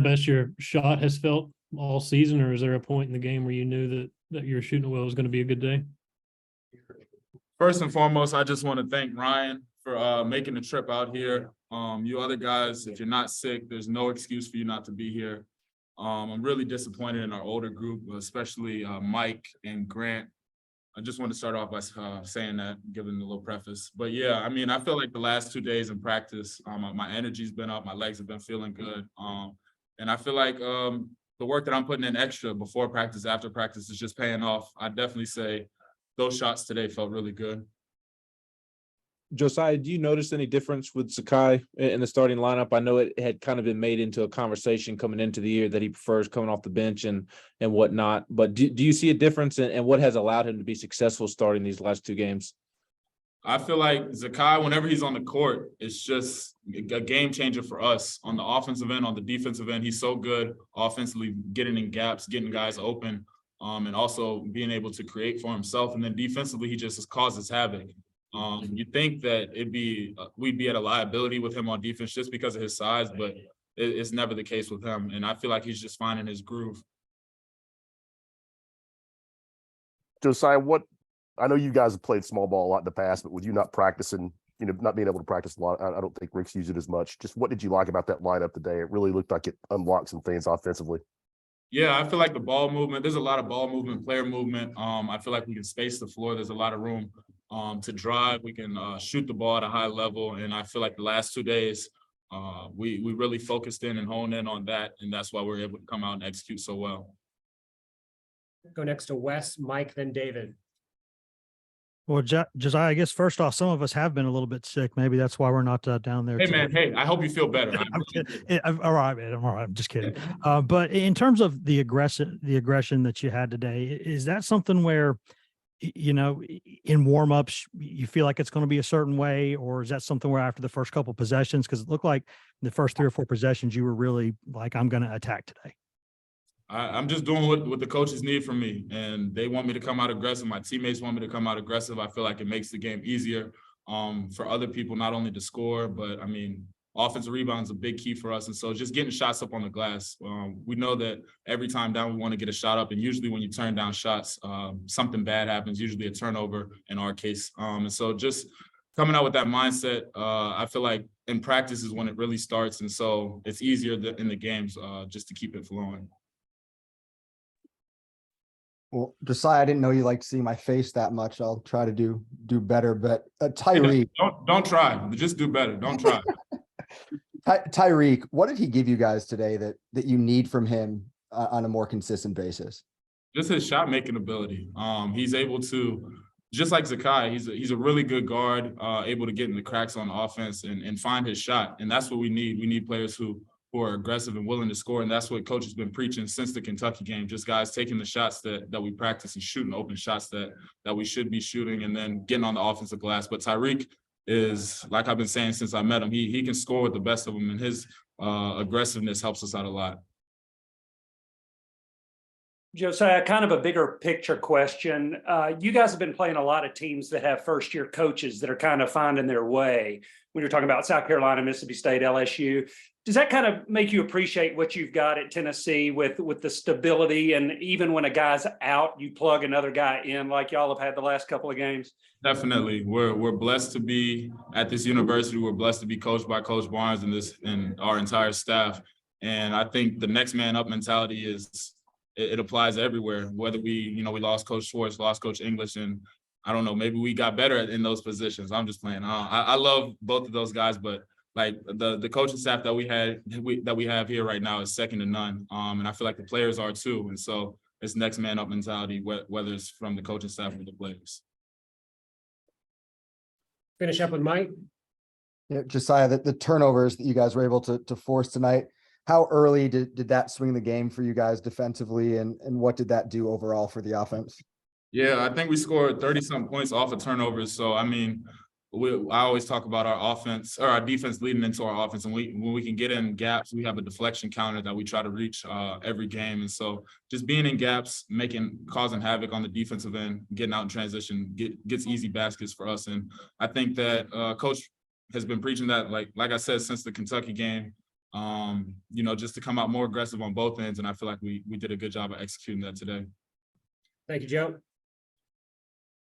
best your shot has felt all season, or is there a point in the game where you knew that you were shooting well was going to be a good day? First and foremost, I just want to thank Ryan for making the trip out here. You other guys, if you're not sick, there's no excuse for you not to be here. I'm really disappointed in our older group, especially Mike and Grant. I just want to start off by saying that, giving a little preface. But yeah, I mean, I feel like the last 2 days in practice, my energy's been up, my legs have been feeling good. And I feel like the work that I'm putting in extra before practice, after practice is just paying off. I definitely say those shots today felt really good. Josiah, do you notice any difference with Zakai in the starting lineup? I know it had kind of been made into a conversation coming into the year that he prefers coming off the bench and whatnot. But do you see a difference in what has allowed him to be successful starting these last 2 games? I feel like Zakai, whenever he's on the court, it's just a game changer for us on the offensive end, on the defensive end. He's so good offensively, getting in gaps, getting guys open, and also being able to create for himself. And then defensively, he just causes havoc. You think that we'd be at a liability with him on defense just because of his size, but it's never the case with him. And I feel like he's just finding his groove. Josiah, I know you guys have played small ball a lot in the past, but with you not practicing, not being able to practice a lot, I don't think Rick's used it as much. Just what did you like about that lineup today? It really looked like it unlocked some things offensively. Yeah, I feel like the ball movement, there's a lot of ball movement, player movement. I feel like we can space the floor. There's a lot of room to drive. We can shoot the ball at a high level. And I feel like the last 2 days, we really focused in and honed in on that. And that's why we're able to come out and execute so well. Go next to Wes, Mike, then David. Well, Josiah, I guess first off, some of us have been a little bit sick. Maybe that's why we're not down there. Hey, man. Hey, I hope you feel better. I'm all right, man. I'm all right. I'm just kidding. But in terms of the aggression that you had today, is that something where, in warm-ups, you feel like it's going to be a certain way, or is that something where after the first couple possessions, because it looked like the first 3 or 4 possessions, you were really like, I'm going to attack today? I'm just doing what the coaches need from me, and they want me to come out aggressive. My teammates want me to come out aggressive. I feel like it makes the game easier for other people, not only to score, but I mean, offensive rebound is a big key for us. And so just getting shots up on the glass. We know that every time down, we want to get a shot up. And usually when you turn down shots, something bad happens, usually a turnover in our case. And so just coming out with that mindset, I feel like in practice is when it really starts. And so it's easier in the games just to keep it flowing. Well, Josiah, I didn't know you liked to see my face that much. I'll try to do better. But Tyreek, don't try. Just do better. Don't try. Tyreek, what did he give you guys today that you need from him on a more consistent basis? Just his shot making ability. He's able to, just like Zakai, he's a really good guard, able to get in the cracks on offense and find his shot. And that's what we need. We need players who are aggressive and willing to score. And that's what coach has been preaching since the Kentucky game. Just guys taking the shots that we practice and shooting open shots that we should be shooting and then getting on the offensive glass. But Tyreek is, like I've been saying since I met him, he can score with the best of them, and his aggressiveness helps us out a lot. Josiah, kind of a bigger picture question. You guys have been playing a lot of teams that have first-year coaches that are kind of finding their way. When you're talking about South Carolina, Mississippi State, LSU, does that kind of make you appreciate what you've got at Tennessee with the stability, and even when a guy's out, you plug another guy in like y'all have had the last couple of games? Definitely. We're blessed to be at this university. We're blessed to be coached by Coach Barnes and our entire staff. And I think the next man up mentality it applies everywhere, whether we lost Coach Schwartz, lost Coach English, and I don't know, maybe we got better in those positions. I'm just playing. I love both of those guys, but like the coaching staff that we have here right now is second to none. And I feel like the players are too. And so it's next man up mentality, whether it's from the coaching staff or the players. Finish up with Mike. Yeah, Josiah, the turnovers that you guys were able to force tonight, how early did that swing the game for you guys defensively, and what did that do overall for the offense? Yeah, I think we scored 30-something points off of turnovers. So, I mean, I always talk about our offense or our defense leading into our offense. And when we can get in gaps, we have a deflection counter that we try to reach every game. And so just being in gaps, causing havoc on the defensive end, getting out in transition, gets easy baskets for us. And I think that Coach has been preaching that, like I said, since the Kentucky game. just to come out more aggressive on both ends. And I feel like we did a good job of executing that today. Thank you, Joe.